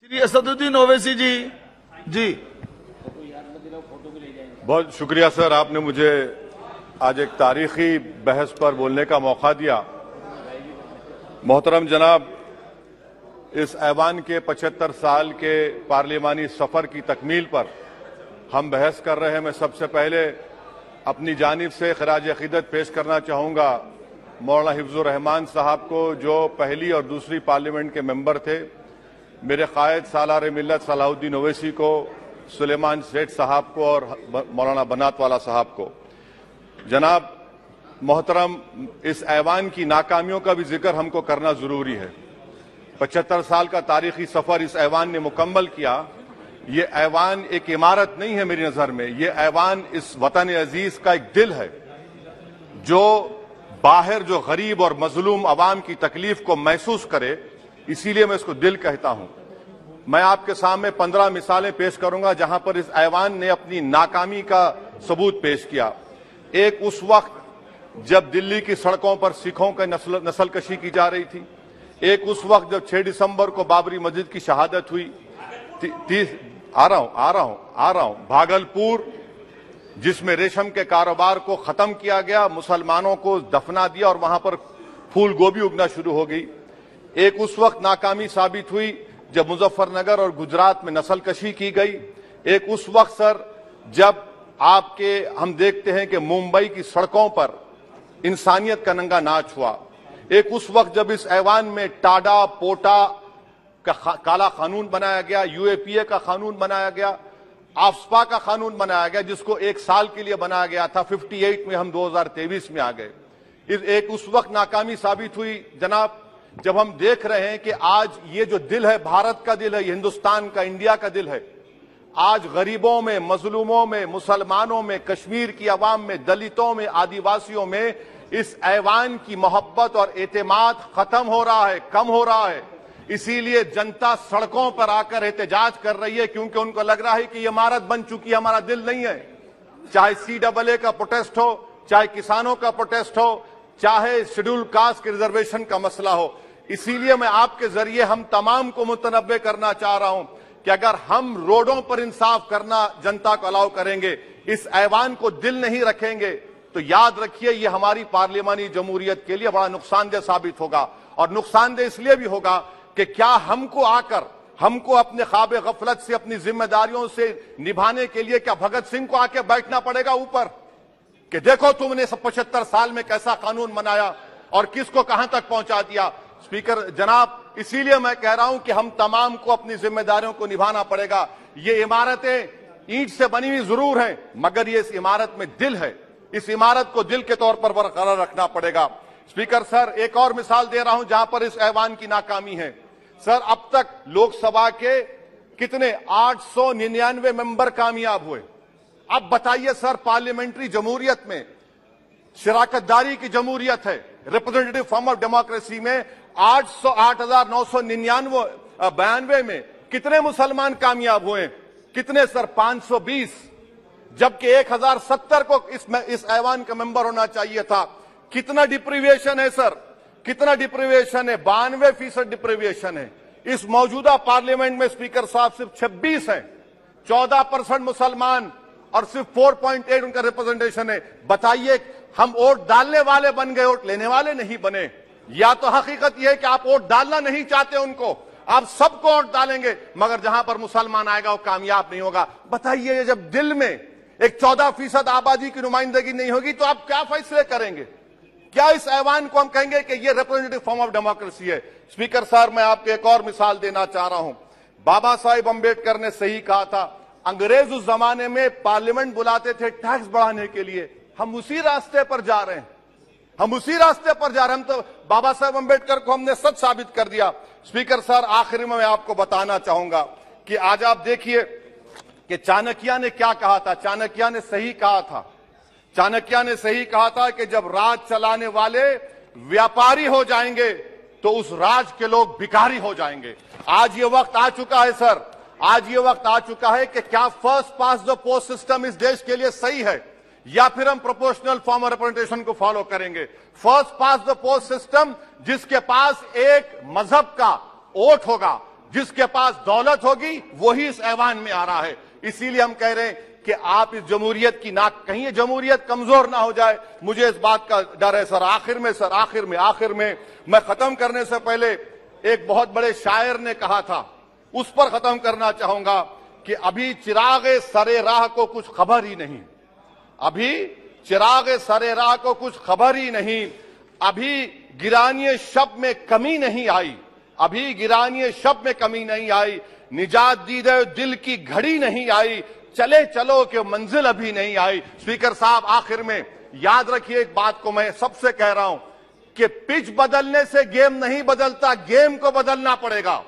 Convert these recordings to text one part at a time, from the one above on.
श्री असदुद्दीन ओवैसी जी। बहुत शुक्रिया सर, आपने मुझे आज एक तारीखी बहस पर बोलने का मौका दिया। मोहतरम जनाब, इस ऐवान के 75 साल के पार्लिमानी सफर की तकमील पर हम बहस कर रहे हैं। मैं सबसे पहले अपनी जानिब से खराज अकीदत पेश करना चाहूंगा मौलाना हिफ्जुर रहमान साहब को, जो पहली और दूसरी पार्लियामेंट के मेंबर थे, मेरे कायद सालार मिल्लत सलाहुद्दीन ओवैसी को, सुलेमान सेठ साहब को और मौलाना बनातवाला साहब को। जनाब मोहतरम, इस ऐवान की नाकामियों का भी जिक्र हमको करना जरूरी है। 75 साल का तारीखी सफर इस ऐवान ने मुकम्मल किया। ये ऐवान एक इमारत नहीं है मेरी नजर में, ये ऐवान इस वतन अजीज का एक दिल है, जो बाहर जो गरीब और मजलूम अवाम की तकलीफ को महसूस करे, इसीलिए मैं इसको दिल कहता हूं। मैं आपके सामने 15 मिसालें पेश करूंगा जहां पर इस ऐवान ने अपनी नाकामी का सबूत पेश किया। एक उस वक्त जब दिल्ली की सड़कों पर सिखों की नस्लकशी की जा रही थी। एक उस वक्त जब 6 दिसंबर को बाबरी मस्जिद की शहादत हुई। आ रहा हूं भागलपुर, जिसमें रेशम के कारोबार को खत्म किया गया, मुसलमानों को दफना दिया और वहां पर फूल गोभी उगना शुरू हो गई। एक उस वक्त नाकामी साबित हुई जब मुजफ्फरनगर और गुजरात में नस्लकशी की गई। एक उस वक्त सर जब हम देखते हैं कि मुंबई की सड़कों पर इंसानियत का नंगा नाच हुआ। एक उस वक्त जब इस ऐवान में टाडा पोटा का काला कानून बनाया गया, यूएपीए का कानून बनाया गया, आफ्सपा का कानून बनाया गया, जिसको 1 साल के लिए बनाया गया था। 58 में हम 2023 में आ गए। एक उस वक्त नाकामी साबित हुई जनाब, जब हम देख रहे हैं कि आज ये जो दिल है, भारत का दिल है, हिंदुस्तान का, इंडिया का दिल है, आज गरीबों में, मजलूमों में, मुसलमानों में, कश्मीर की अवाम में, दलितों में, आदिवासियों में इस ऐवान की मोहब्बत और एतमाद खत्म हो रहा है, कम हो रहा है। इसीलिए जनता सड़कों पर आकर एहतजाज कर रही है, क्योंकि उनको लग रहा है कि ये इमारत बन चुकी है, हमारा दिल नहीं है। चाहे CAA का प्रोटेस्ट हो, चाहे किसानों का प्रोटेस्ट हो, चाहे शेड्यूल कास्ट के रिजर्वेशन का मसला हो। इसीलिए मैं आपके जरिए हम तमाम को मुतनब्बे करना चाह रहा हूं कि अगर हम रोडों पर इंसाफ करना जनता को अलाउ करेंगे, इस ऐवान को दिल नहीं रखेंगे, तो याद रखिए ये हमारी पार्लियामानी जमहूरियत के लिए बड़ा नुकसानदेह साबित होगा। और नुकसानदेह इसलिए भी होगा कि क्या हमको अपने ख्वाब गफलत से, अपनी जिम्मेदारियों से निभाने के लिए क्या भगत सिंह को आके बैठना पड़ेगा ऊपर कि देखो तुमने 75 साल में कैसा कानून बनाया और किसको कहां तक पहुंचा दिया। स्पीकर जनाब, इसीलिए मैं कह रहा हूं कि हम तमाम को अपनी जिम्मेदारियों को निभाना पड़ेगा। ये इमारतें ईंट से बनी हुई जरूर हैं, मगर ये इस इमारत में दिल है। इस इमारत को दिल के तौर पर बरकरार रखना पड़ेगा। स्पीकर सर, एक और मिसाल दे रहा हूं जहां पर इस ऐवान की नाकामी है। सर, अब तक लोकसभा के कितने 899 मेंबर कामयाब हुए। अब बताइए सर, पार्लियामेंट्री जमहूरियत में, शराकतदारी की जमहूरियत है, रिप्रेजेंटेटिव फॉर्म ऑफ डेमोक्रेसी में 8,992 में कितने मुसलमान कामयाब हुए? कितने सर? 520, जबकि 1070 को इस ऐवान का मेंबर होना चाहिए था। कितना डिप्रीविएशन है सर? कितना डिप्रीविएशन है? 92% डिप्रीविएशन है। इस मौजूदा पार्लियामेंट में स्पीकर साहब सिर्फ 26 हैं, 14% मुसलमान और सिर्फ 4.8 उनका रिप्रेजेंटेशन है। बताइए, हम वोट डालने वाले बन गए, वोट लेने वाले नहीं बने। या तो हकीकत यह है कि आप वोट डालना नहीं चाहते उनको, आप सबको वोट डालेंगे, मगर जहां पर मुसलमान आएगा वो कामयाब नहीं होगा। बताइए, जब दिल में एक 14% आबादी की नुमाइंदगी नहीं होगी तो आप क्या फैसले करेंगे? क्या इस ऐवान को हम कहेंगे कि ये रिप्रेजेंटेटिव फॉर्म ऑफ डेमोक्रेसी है? स्पीकर साहब, मैं आपको एक और मिसाल देना चाह रहा हूं। बाबा साहिब अंबेडकर ने सही कहा था, अंग्रेज उस जमाने में पार्लियामेंट बुलाते थे टैक्स बढ़ाने के लिए। हम उसी रास्ते पर जा रहे हैं, हम उसी रास्ते पर जा रहे हैं। हम तो बाबा साहब अंबेडकर को हमने सच साबित कर दिया। स्पीकर सर, आखिर में मैं आपको बताना चाहूंगा कि आज आप देखिए कि चाणक्य ने क्या कहा था। चाणक्य ने सही कहा था। चाणक्य ने सही कहा था कि जब राज चलाने वाले व्यापारी हो जाएंगे तो उस राज के लोग भिखारी हो जाएंगे। आज ये वक्त आ चुका है सर, आज ये वक्त आ चुका है कि क्या first pass the post system इस देश के लिए सही है या फिर हम प्रोपोर्शनल फॉर्म ऑफ रिप्रेजेंटेशन को फॉलो करेंगे। First pass the post system, जिसके पास एक मजहब का वोट होगा, जिसके पास दौलत होगी वही इस ऐवान में आ रहा है। इसीलिए हम कह रहे हैं कि आप इस जमहूरियत की नाक, कहीं ये जमहूरियत कमजोर ना हो जाए, मुझे इस बात का डर है सर। आखिर में मैं खत्म करने से पहले एक बहुत बड़े शायर ने कहा था, उस पर खत्म करना चाहूंगा कि अभी चिरागे सरे राह को कुछ खबर ही नहीं, अभी चिरागे सरे राह को कुछ खबर ही नहीं, अभी गिरानिए शब में कमी नहीं आई, अभी गिरानिए शब में कमी नहीं आई, निजात दीदे दिल की घड़ी नहीं आई, चले चलो कि मंजिल अभी नहीं आई। स्पीकर साहब, आखिर में याद रखिए एक बात को मैं सबसे कह रहा हूं कि पिच बदलने से गेम नहीं बदलता, गेम को बदलना पड़ेगा।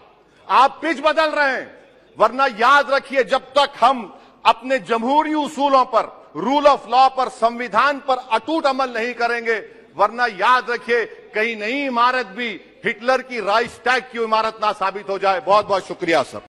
आप पिच बदल रहे हैं, वरना याद रखिए जब तक हम अपने जमहूरी उसूलों पर, रूल ऑफ लॉ पर, संविधान पर अटूट अमल नहीं करेंगे, वरना याद रखिए कहीं नई इमारत भी हिटलर की राइक्सटैग की इमारत ना साबित हो जाए। बहुत बहुत शुक्रिया सर।